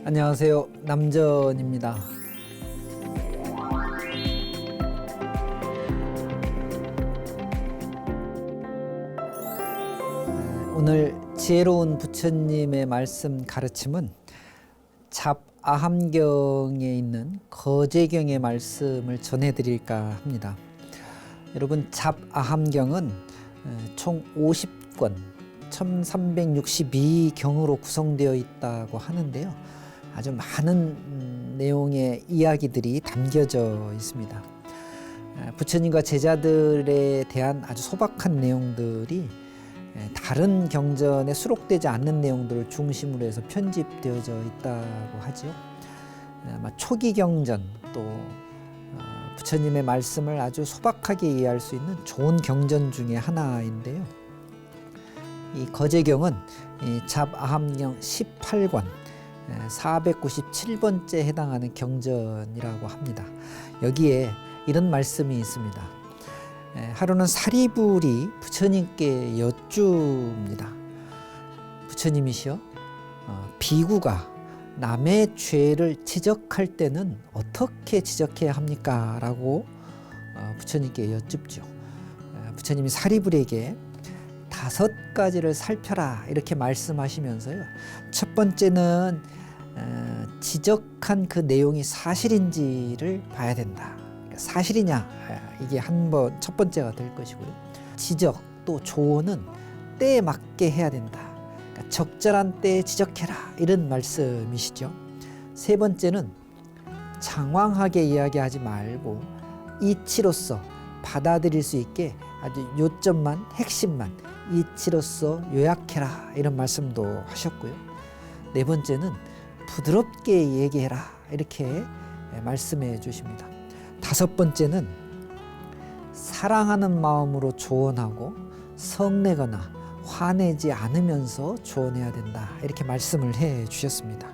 안녕하세요. 남전입니다. 오늘 지혜로운 부처님의 말씀 가르침은 잡아함경에 있는 거제경의 말씀을 전해드릴까 합니다. 여러분, 잡아함경은 총 50권 1362경으로 구성되어 있다고 하는데요. 아주 많은 내용의 이야기들이 담겨져 있습니다. 부처님과 제자들에 대한 아주 소박한 내용들이 다른 경전에 수록되지 않는 내용들을 중심으로 해서 편집되어져 있다고 하죠. 초기 경전 또 부처님의 말씀을 아주 소박하게 이해할 수 있는 좋은 경전 중에 하나인데요. 이 거제경은 잡아함경 18권 497번째 해당하는 경전이라고 합니다. 여기에 이런 말씀이 있습니다. 하루는 사리불이 부처님께 여쭙습니다. 부처님이시여, 비구가 남의 죄를 지적할 때는 어떻게 지적해야 합니까? 라고 부처님께 여쭙죠. 부처님이 사리불에게 5가지를 살펴라 이렇게 말씀하시면서요. 첫 번째는 지적한 그 내용이 사실인지를 봐야 된다. 사실이냐, 이게 첫 번째가 될 것이고요. 지적 또 조언은 때에 맞게 해야 된다. 그러니까 적절한 때에 지적해라 이런 말씀이시죠. 세 번째는 장황하게 이야기하지 말고 이치로서 받아들일 수 있게 아주 요점만, 핵심만 이치로서 요약해라 이런 말씀도 하셨고요. 네 번째는 부드럽게 얘기해라 이렇게 말씀해 주십니다. 5번째는 사랑하는 마음으로 조언하고 성내거나 화내지 않으면서 조언해야 된다 이렇게 말씀을 해 주셨습니다.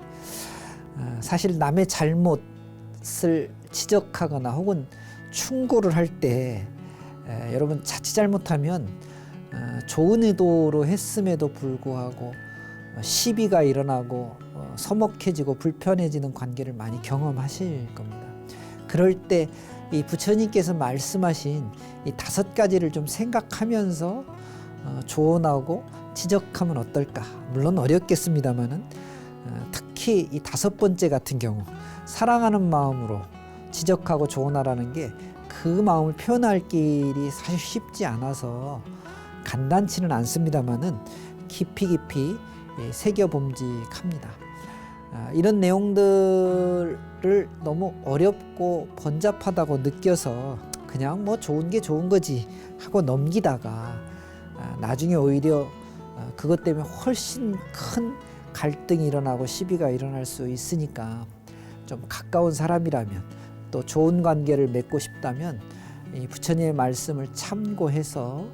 사실 남의 잘못을 지적하거나 혹은 충고를 할 때 여러분 자칫 잘못하면 좋은 의도로 했음에도 불구하고 시비가 일어나고 서먹해지고 불편해지는 관계를 많이 경험하실 겁니다. 그럴 때 이 부처님께서 말씀하신 이 5가지를 좀 생각하면서 조언하고 지적하면 어떨까? 물론 어렵겠습니다만은 특히 이 5번째 같은 경우 사랑하는 마음으로 지적하고 조언하라는 게 그 마음을 표현할 길이 사실 쉽지 않아서 간단치는 않습니다만은 깊이 새겨봄직합니다. 이런 내용들을 너무 어렵고 번잡하다고 느껴서 그냥 뭐 좋은 게 좋은 거지 하고 넘기다가 나중에 오히려 그것 때문에 훨씬 큰 갈등이 일어나고 시비가 일어날 수 있으니까 좀 가까운 사람이라면 또 좋은 관계를 맺고 싶다면 이 부처님의 말씀을 참고해서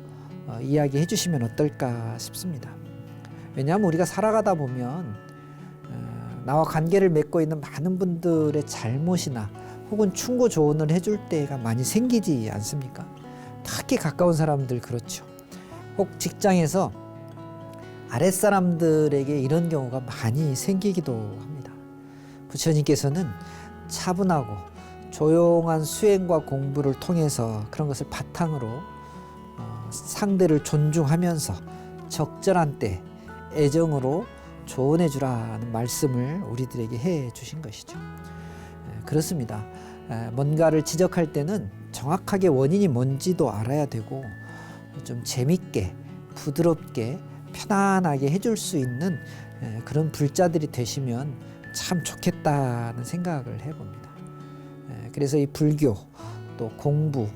이야기해 주시면 어떨까 싶습니다. 왜냐하면 우리가 살아가다 보면 나와 관계를 맺고 있는 많은 분들의 잘못이나 혹은 충고 조언을 해줄 때가 많이 생기지 않습니까? 특히 가까운 사람들 그렇죠. 혹 직장에서 아랫사람들에게 이런 경우가 많이 생기기도 합니다. 부처님께서는 차분하고 조용한 수행과 공부를 통해서 그런 것을 바탕으로 상대를 존중하면서 적절한 때 애정으로 조언해 주라는 말씀을 우리들에게 해 주신 것이죠. 그렇습니다. 뭔가를 지적할 때는 정확하게 원인이 뭔지도 알아야 되고 좀 재밌게 부드럽게 편안하게 해줄 수 있는 그런 불자들이 되시면 참 좋겠다는 생각을 해봅니다. 그래서 이 불교 또 공부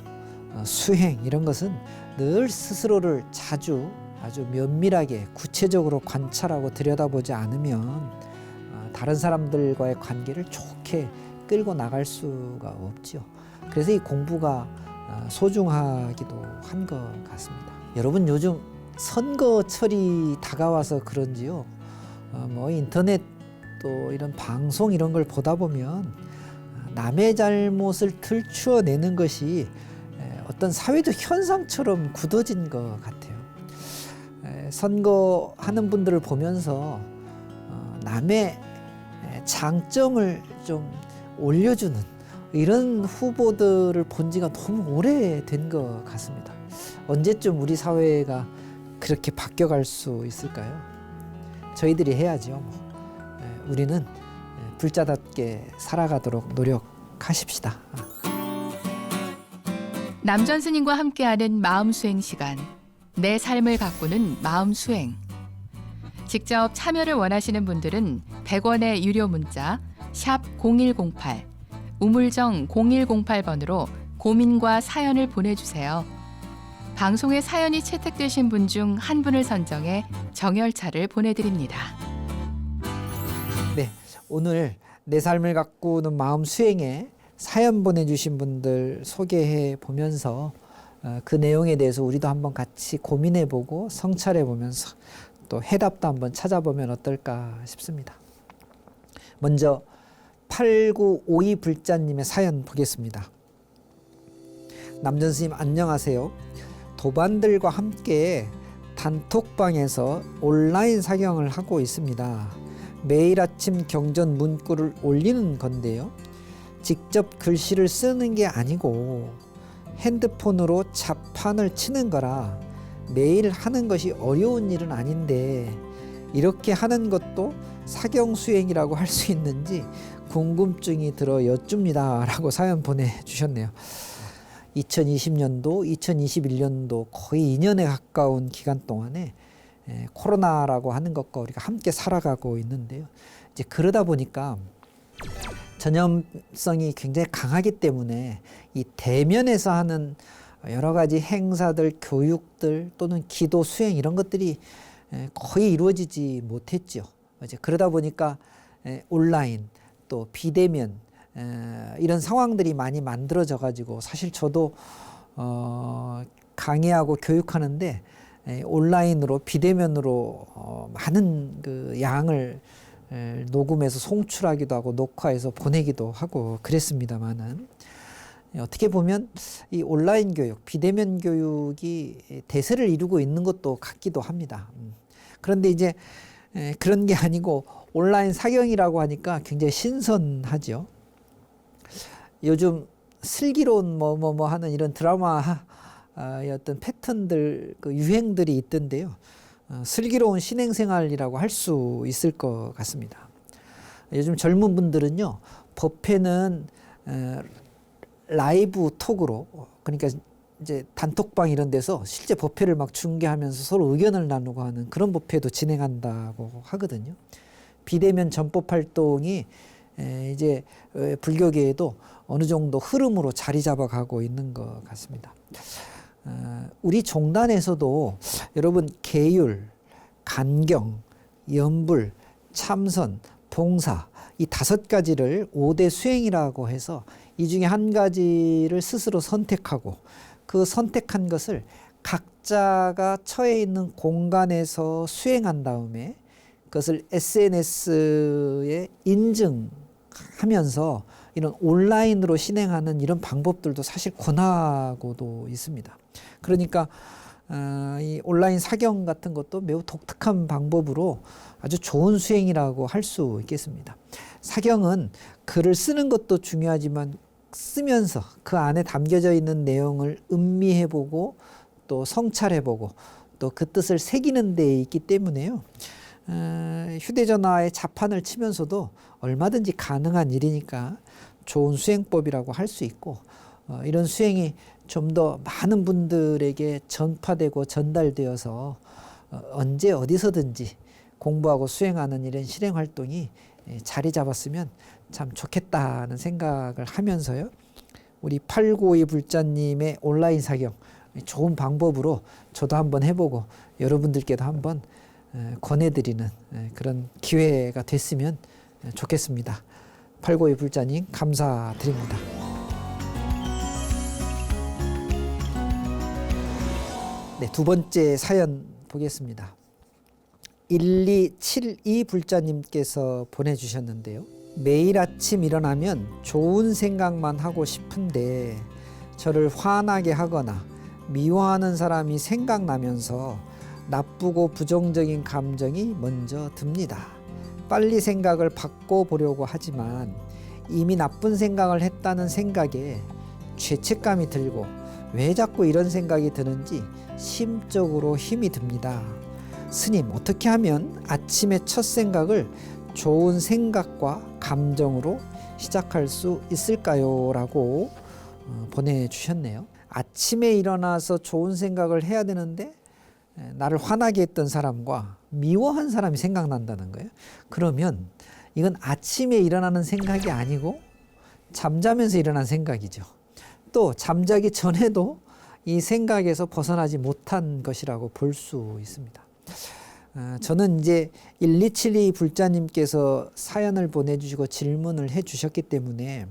수행 이런 것은 늘 스스로를 자주 아주 면밀하게 구체적으로 관찰하고 들여다보지 않으면 다른 사람들과의 관계를 좋게 끌고 나갈 수가 없죠. 그래서 이 공부가 소중하기도 한 것 같습니다. 여러분, 요즘 선거철이 다가와서 그런지요. 뭐 인터넷 또 이런 방송 이런 걸 보다 보면 남의 잘못을 들추어내는 것이 어떤 사회적 현상처럼 굳어진 것 같아요. 선거하는 분들을 보면서 남의 장점을 좀 올려주는 이런 후보들을 본 지가 너무 오래된 것 같습니다. 언제쯤 우리 사회가 그렇게 바뀌어갈 수 있을까요? 저희들이 해야죠. 우리는 불자답게 살아가도록 노력하십시다. 남전 스님과 함께하는 마음수행 시간, 내 삶을 가꾸는 마음수행. 직접 참여를 원하시는 분들은 100원의 유료 문자 샵 0108, 우물정 0108번으로 고민과 사연을 보내주세요. 방송에 사연이 채택되신 분 중 한 분을 선정해 정열차를 보내드립니다. 네, 오늘 내 삶을 가꾸는 마음 수행에 사연 보내주신 분들 소개해 보면서 그 내용에 대해서 우리도 한번 같이 고민해보고 성찰해보면서 또 해답도 한번 찾아보면 어떨까 싶습니다. 먼저 8952 불자님의 사연 보겠습니다. 남전 스님 안녕하세요. 도반들과 함께 단톡방에서 온라인 사경을 하고 있습니다. 매일 아침 경전 문구를 올리는 건데요. 직접 글씨를 쓰는 게 아니고 핸드폰으로 자판을 치는 거라 매일 하는 것이 어려운 일은 아닌데 이렇게 하는 것도 사경수행이라고 할 수 있는지 궁금증이 들어 여쭙니다 라고 사연 보내주셨네요. 2020년도, 2021년도 거의 2년에 가까운 기간 동안에 코로나라고 하는 것과 우리가 함께 살아가고 있는데요. 이제 그러다 보니까 전염성이 굉장히 강하기 때문에 이 대면에서 하는 여러 가지 행사들, 교육들 또는 기도 수행 이런 것들이 거의 이루어지지 못했죠. 이제 그러다 보니까 온라인 또 비대면 이런 상황들이 많이 만들어져 가지고 사실 저도 강의하고 교육하는데 온라인으로 비대면으로 많은 그 양을 녹음해서 송출하기도 하고 녹화해서 보내기도 하고 그랬습니다만은 어떻게 보면 이 온라인 교육, 비대면 교육이 대세를 이루고 있는 것도 같기도 합니다. 그런데 이제 그런 게 아니고 온라인 사경이라고 하니까 굉장히 신선하죠. 요즘 슬기로운 뭐 하는 이런 드라마 어떤 패턴들, 그 유행들이 있던데요. 슬기로운 신행생활이라고 할 수 있을 것 같습니다. 요즘 젊은 분들은요, 법회는 라이브 톡으로, 그러니까 이제 단톡방 이런 데서 실제 법회를 막 중계하면서 서로 의견을 나누고 하는 그런 법회도 진행한다고 하거든요. 비대면 전법 활동이 이제 불교계에도 어느 정도 흐름으로 자리 잡아가고 있는 것 같습니다. 우리 종단에서도 여러분 계율, 간경, 연불, 참선, 봉사 이 5가지를 5대 수행이라고 해서 이 중에 한 가지를 스스로 선택하고 그 선택한 것을 각자가 처해 있는 공간에서 수행한 다음에 그것을 SNS에 인증하면서 이런 온라인으로 진행하는 이런 방법들도 사실 권하고도 있습니다. 그러니까 이 온라인 사경 같은 것도 매우 독특한 방법으로 아주 좋은 수행이라고 할 수 있겠습니다. 사경은 글을 쓰는 것도 중요하지만 쓰면서 그 안에 담겨져 있는 내용을 음미해보고 또 성찰해보고 또 그 뜻을 새기는 데 있기 때문에요. 휴대전화에 자판을 치면서도 얼마든지 가능한 일이니까 좋은 수행법이라고 할 수 있고 이런 수행이 좀 더 많은 분들에게 전파되고 전달되어서 언제 어디서든지 공부하고 수행하는 이런 실행활동이 자리 잡았으면 참 좋겠다는 생각을 하면서요. 우리 8952 불자님의 온라인 사경 좋은 방법으로 저도 한번 해보고 여러분들께도 한번 권해드리는 그런 기회가 됐으면 좋겠습니다. 8952 불자님 감사드립니다. 네, 두 번째 사연 보겠습니다. 1272 불자님께서 보내주셨는데요. 매일 아침 일어나면 좋은 생각만 하고 싶은데 저를 화나게 하거나 미워하는 사람이 생각나면서 나쁘고 부정적인 감정이 먼저 듭니다. 빨리 생각을 바꿔보려고 하지만 이미 나쁜 생각을 했다는 생각에 죄책감이 들고 왜 자꾸 이런 생각이 드는지 심적으로 힘이 듭니다. 스님, 어떻게 하면 아침의 첫 생각을 좋은 생각과 감정으로 시작할 수 있을까요? 라고 보내주셨네요. 아침에 일어나서 좋은 생각을 해야 되는데 나를 화나게 했던 사람과 미워한 사람이 생각난다는 거예요. 그러면 이건 아침에 일어나는 생각이 아니고 잠자면서 일어난 생각이죠. 또 잠자기 전에도 이 생각에서 벗어나지 못한 것이라고 볼 수 있습니다. 저는 이제 1272 불자님께서 사연을 보내주시고 질문을 해주셨기 때문에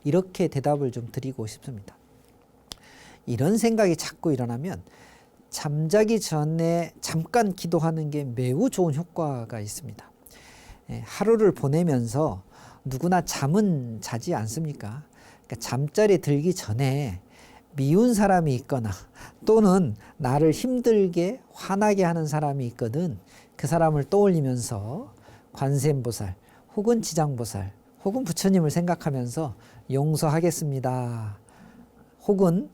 이렇게 대답을 좀 드리고 싶습니다. 이런 생각이 자꾸 일어나면 잠자기 전에 잠깐 기도하는 게 매우 좋은 효과가 있습니다. 하루를 보내면서 누구나 잠은 자지 않습니까? 그러니까 잠자리에 들기 전에 미운 사람이 있거나 또는 나를 힘들게 화나게 하는 사람이 있거든 그 사람을 떠올리면서 관세음보살 혹은 지장보살 혹은 부처님을 생각하면서 용서하겠습니다. 혹은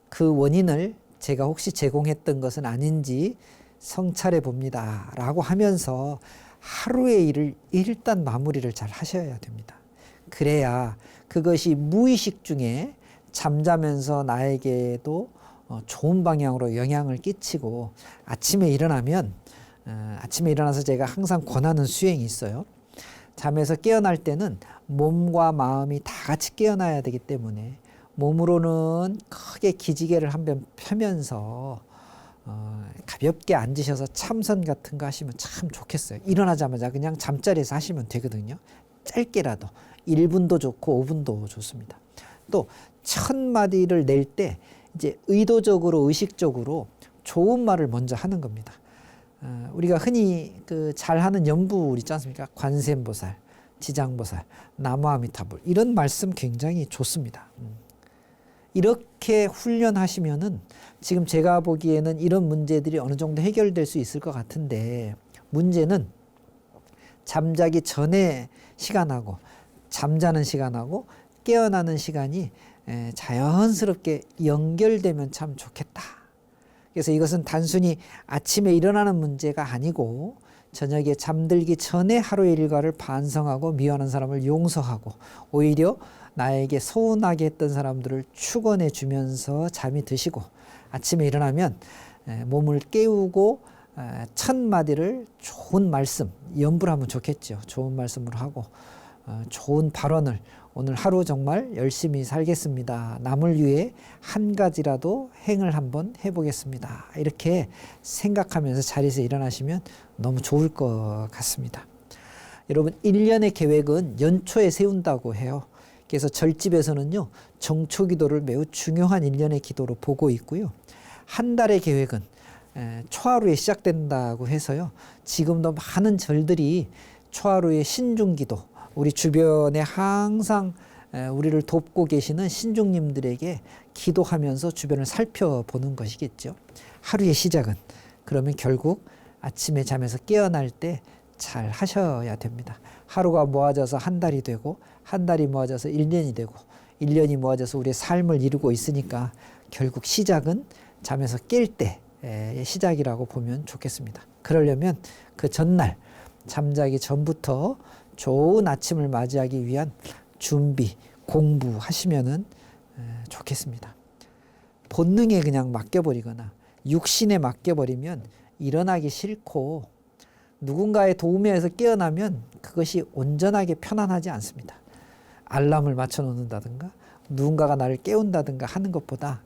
그 원인을 제가 혹시 제공했던 것은 아닌지 성찰해 봅니다. 라고 하면서 하루의 일을 일단 마무리를 잘 하셔야 됩니다. 그래야 그것이 무의식 중에 잠자면서 나에게도 좋은 방향으로 영향을 끼치고 아침에 일어나면 아침에 일어나서 제가 항상 권하는 수행이 있어요. 잠에서 깨어날 때는 몸과 마음이 다 같이 깨어나야 되기 때문에 몸으로는 크게 기지개를 한번 펴면서 가볍게 앉으셔서 참선 같은 거 하시면 참 좋겠어요. 일어나자마자 그냥 잠자리에서 하시면 되거든요. 짧게라도 1분도 좋고 5분도 좋습니다. 또 첫 마디를 낼 때 이제 의도적으로 의식적으로 좋은 말을 먼저 하는 겁니다. 우리가 흔히 그 잘하는 연불 있지 않습니까? 관세음보살, 지장보살, 나무아미타불 이런 말씀 굉장히 좋습니다. 이렇게 훈련하시면은 지금 제가 보기에는 이런 문제들이 어느 정도 해결될 수 있을 것 같은데 문제는 잠자기 전에 시간하고 잠자는 시간하고 깨어나는 시간이 자연스럽게 연결되면 참 좋겠다. 그래서 이것은 단순히 아침에 일어나는 문제가 아니고 저녁에 잠들기 전에 하루의 일과를 반성하고 미워하는 사람을 용서하고 오히려 나에게 서운하게 했던 사람들을 축원해 주면서 잠이 드시고 아침에 일어나면 몸을 깨우고 첫 마디를 좋은 말씀, 연불하면 좋겠죠. 좋은 말씀으로 하고 좋은 발언을 오늘 하루 정말 열심히 살겠습니다. 남을 위해 한 가지라도 행을 한번 해보겠습니다. 이렇게 생각하면서 자리에서 일어나시면 너무 좋을 것 같습니다. 여러분 1년의 계획은 연초에 세운다고 해요. 그래서 절집에서는요 정초기도를 매우 중요한 1년의 기도로 보고 있고요. 한 달의 계획은 초하루에 시작된다고 해서요. 지금도 많은 절들이 초하루에 신중기도 우리 주변에 항상 우리를 돕고 계시는 신중님들에게 기도하면서 주변을 살펴보는 것이겠죠. 하루의 시작은 그러면 결국 아침에 잠에서 깨어날 때 잘 하셔야 됩니다. 하루가 모아져서 한 달이 되고 한 달이 모아져서 1년이 되고 1년이 모아져서 우리의 삶을 이루고 있으니까 결국 시작은 잠에서 깰 때의 시작이라고 보면 좋겠습니다. 그러려면 그 전날 잠자기 전부터 좋은 아침을 맞이하기 위한 준비, 공부하시면은 좋겠습니다. 본능에 그냥 맡겨버리거나 육신에 맡겨버리면 일어나기 싫고 누군가의 도움에 의해서 깨어나면 그것이 온전하게 편안하지 않습니다. 알람을 맞춰 놓는다든가 누군가가 나를 깨운다든가 하는 것보다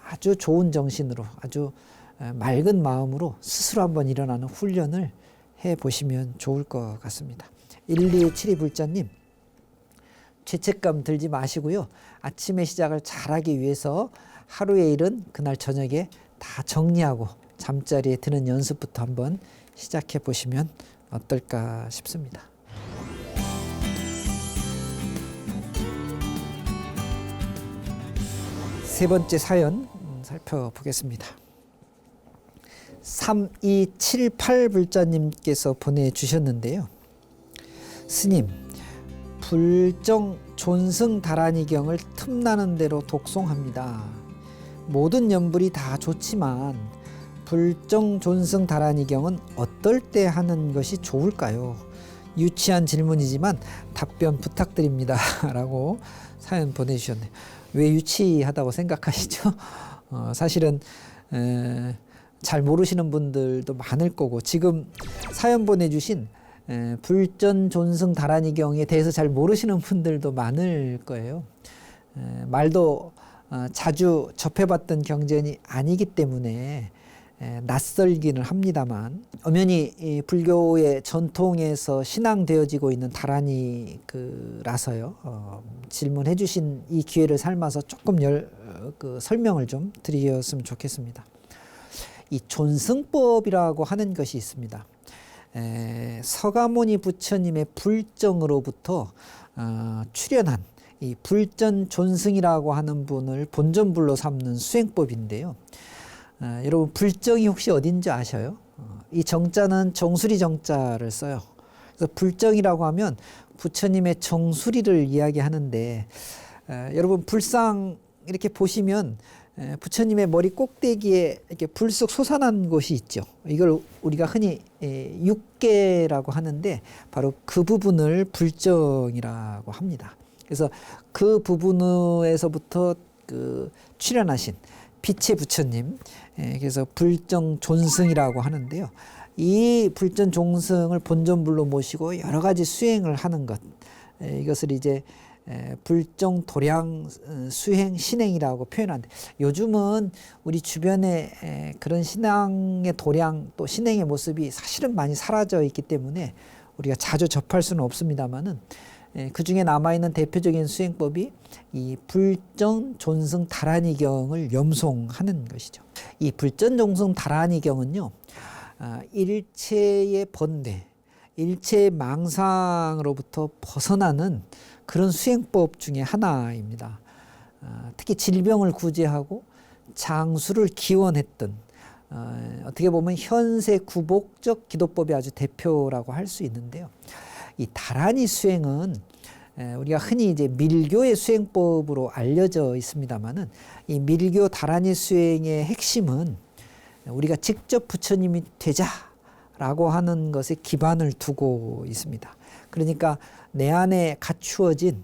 아주 좋은 정신으로 아주 맑은 마음으로 스스로 한번 일어나는 훈련을 해보시면 좋을 것 같습니다. 1272 불자님 죄책감 들지 마시고요. 아침의 시작을 잘하기 위해서 하루의 일은 그날 저녁에 다 정리하고 잠자리에 드는 연습부터 한번 시작해 보시면 어떨까 싶습니다. 세 번째 사연 살펴보겠습니다. 3278 불자님께서 보내주셨는데요. 스님, 불정 존승 다란이경을 틈나는 대로 독송합니다. 모든 연불이 다 좋지만 불정 존승 다란이경은 어떨 때 하는 것이 좋을까요? 유치한 질문이지만 답변 부탁드립니다. 라고 사연 보내주셨네요. 왜 유치하다고 생각하시죠? 사실은 잘 모르시는 분들도 많을 거고, 지금 사연 보내주신 불전 존승 다란이경에 대해서 잘 모르시는 분들도 많을 거예요. 말도 자주 접해봤던 경전이 아니기 때문에 낯설기는 합니다만, 엄연히 이 불교의 전통에서 신앙되어지고 있는 다란이라서요. 질문해 주신 이 기회를 삼아서 조금 설명을 좀 드렸으면 좋겠습니다. 이 존승법이라고 하는 것이 있습니다. 서가모니 부처님의 불정으로부터 출현한 이 불전 존승이라고 하는 분을 본전불로 삼는 수행법인데요. 여러분, 불정이 혹시 어딘지 아셔요? 이 정자는 정수리 정자를 써요. 그래서 불정이라고 하면 부처님의 정수리를 이야기하는데, 여러분 불상 이렇게 보시면 부처님의 머리 꼭대기에 이렇게 불쑥 솟아난 곳이 있죠. 이걸 우리가 흔히 육계라고 하는데, 바로 그 부분을 불정이라고 합니다. 그래서 그 부분에서부터 출현하신 빛의 부처님, 그래서 불정 존승이라고 하는데요. 이 불전 존승을 본전불로 모시고 여러 가지 수행을 하는 것, 이것을 이제 불정 도량 수행 신행이라고 표현하는데, 요즘은 우리 주변에 그런 신앙의 도량 또 신행의 모습이 사실은 많이 사라져 있기 때문에 우리가 자주 접할 수는 없습니다만은, 그 중에 남아있는 대표적인 수행법이 이 불전 존승 다란이경을 염송하는 것이죠. 이 불전 존승 다란이경은요, 일체의 번뇌, 일체의 망상으로부터 벗어나는 그런 수행법 중에 하나입니다. 특히 질병을 구제하고 장수를 기원했던, 어떻게 보면 현세 구복적 기도법의 아주 대표라고 할 수 있는데요. 이 다란이 수행은 우리가 흔히 이제 밀교의 수행법으로 알려져 있습니다만은, 이 밀교 다란이 수행의 핵심은 우리가 직접 부처님이 되자라고 하는 것에 기반을 두고 있습니다. 그러니까 내 안에 갖추어진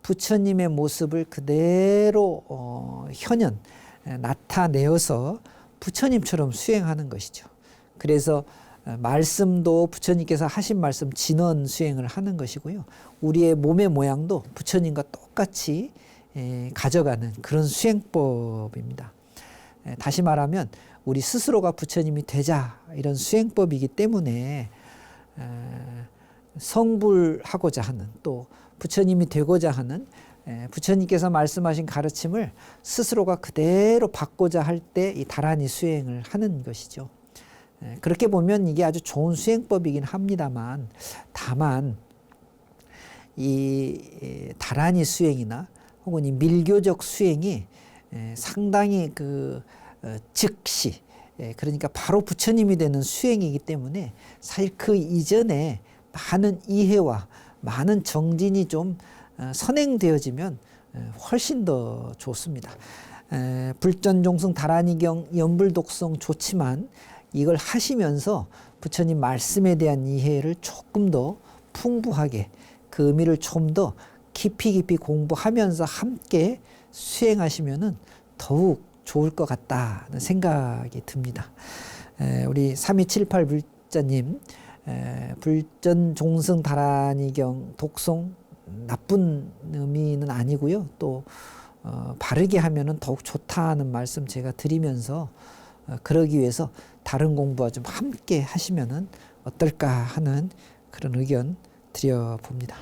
부처님의 모습을 그대로 현현 나타내어서 부처님처럼 수행하는 것이죠. 그래서 말씀도 부처님께서 하신 말씀 진언 수행을 하는 것이고요. 우리의 몸의 모양도 부처님과 똑같이 가져가는 그런 수행법입니다. 다시 말하면 우리 스스로가 부처님이 되자, 이런 수행법이기 때문에 성불하고자 하는, 또 부처님이 되고자 하는 부처님께서 말씀하신 가르침을 스스로가 그대로 받고자 할 때 이 다란이 수행을 하는 것이죠. 그렇게 보면 이게 아주 좋은 수행법이긴 합니다만, 다만 이 다란이 수행이나 혹은 이 밀교적 수행이 상당히 즉시, 그러니까 바로 부처님이 되는 수행이기 때문에 사실 그 이전에 많은 이해와 많은 정진이 좀 선행되어지면 훨씬 더 좋습니다. 불전종승 다란이경 연불독성 좋지만, 이걸 하시면서 부처님 말씀에 대한 이해를 조금 더 풍부하게, 그 의미를 좀 더 깊이 공부하면서 함께 수행하시면은 더욱 좋을 것 같다는 생각이 듭니다. 우리 3278 불자님, 불전 종승 다란이경 독송 나쁜 의미는 아니고요. 또 바르게 하면은 더욱 좋다는 말씀 제가 드리면서, 그러기 위해서 다른 공부와 좀 함께 하시면은 어떨까 하는 그런 의견 드려봅니다.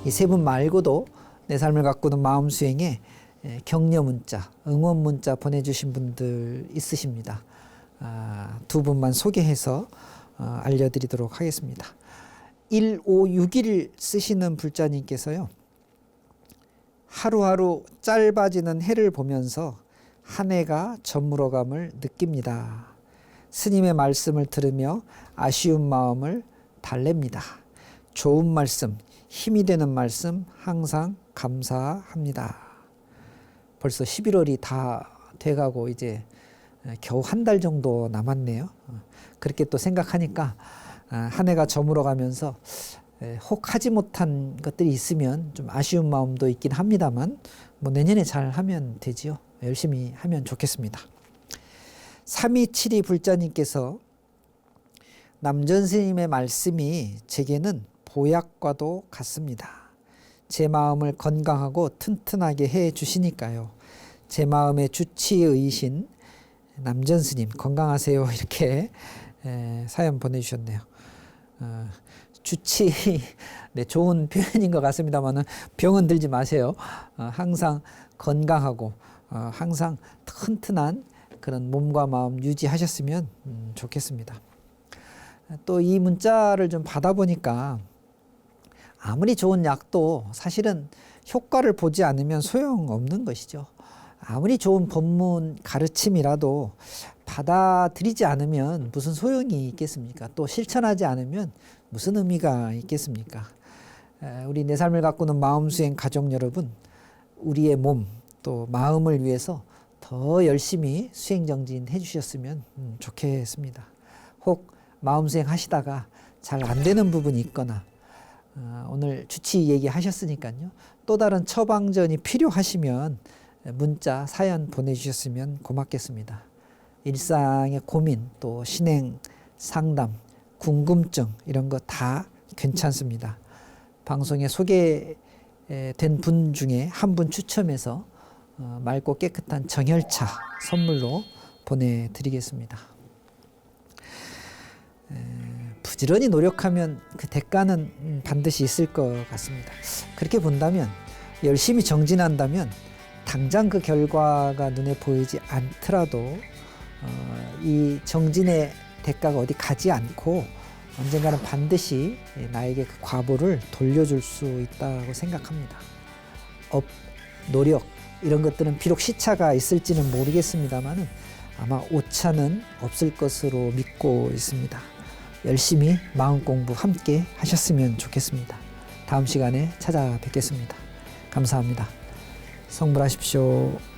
이 세 분 말고도 내 삶을 가꾸는 마음 수행에 격려 문자, 응원 문자 보내주신 분들 있으십니다. 두 분만 소개해서 알려드리도록 하겠습니다. 1561 쓰시는 불자님께서요, 하루하루 짧아지는 해를 보면서 한 해가 저물어감을 느낍니다. 스님의 말씀을 들으며 아쉬운 마음을 달랩니다. 좋은 말씀, 힘이 되는 말씀 항상 감사합니다. 벌써 11월이 다 돼가고 이제 겨우 한 달 정도 남았네요. 그렇게 또 생각하니까 한 해가 저물어가면서 혹 하지 못한 것들이 있으면 좀 아쉬운 마음도 있긴 합니다만 뭐 내년에 잘 하면 되지요. 열심히 하면 좋겠습니다. 3272 불자님께서 남전 스님의 말씀이 제게는 보약과도 같습니다. 제 마음을 건강하고 튼튼하게 해 주시니까요. 제 마음의 주치의이신 남전 스님 건강하세요. 이렇게 사연 보내주셨네요. 주치, 네, 좋은 표현인 것 같습니다만 병은 들지 마세요. 항상 건강하고 항상 튼튼한 그런 몸과 마음 유지하셨으면 좋겠습니다. 또 이 문자를 좀 받아보니까 아무리 좋은 약도 사실은 효과를 보지 않으면 소용없는 것이죠. 아무리 좋은 법문 가르침이라도 받아들이지 않으면 무슨 소용이 있겠습니까? 또 실천하지 않으면 무슨 의미가 있겠습니까? 우리 내 삶을 가꾸는 마음수행 가족 여러분, 우리의 몸 또 마음을 위해서 더 열심히 수행정진 해주셨으면 좋겠습니다. 혹 마음수행 하시다가 잘 안 되는 부분이 있거나 오늘 주치 얘기하셨으니까요. 또 다른 처방전이 필요하시면 문자, 사연 보내주셨으면 고맙겠습니다. 일상의 고민, 또 신행, 상담, 궁금증 이런 거 다 괜찮습니다. 방송에 소개된 분 중에 한 분 추첨해서 맑고 깨끗한 정열차 선물로 보내드리겠습니다. 부지런히 노력하면 그 대가는 반드시 있을 것 같습니다. 그렇게 본다면 열심히 정진한다면 당장 그 결과가 눈에 보이지 않더라도 이 정진의 대가가 어디 가지 않고 언젠가는 반드시 나에게 그 과보를 돌려줄 수 있다고 생각합니다. 업, 노력 이런 것들은 비록 시차가 있을지는 모르겠습니다만 아마 오차는 없을 것으로 믿고 있습니다. 열심히 마음 공부 함께 하셨으면 좋겠습니다. 다음 시간에 찾아뵙겠습니다. 감사합니다. 성불하십시오.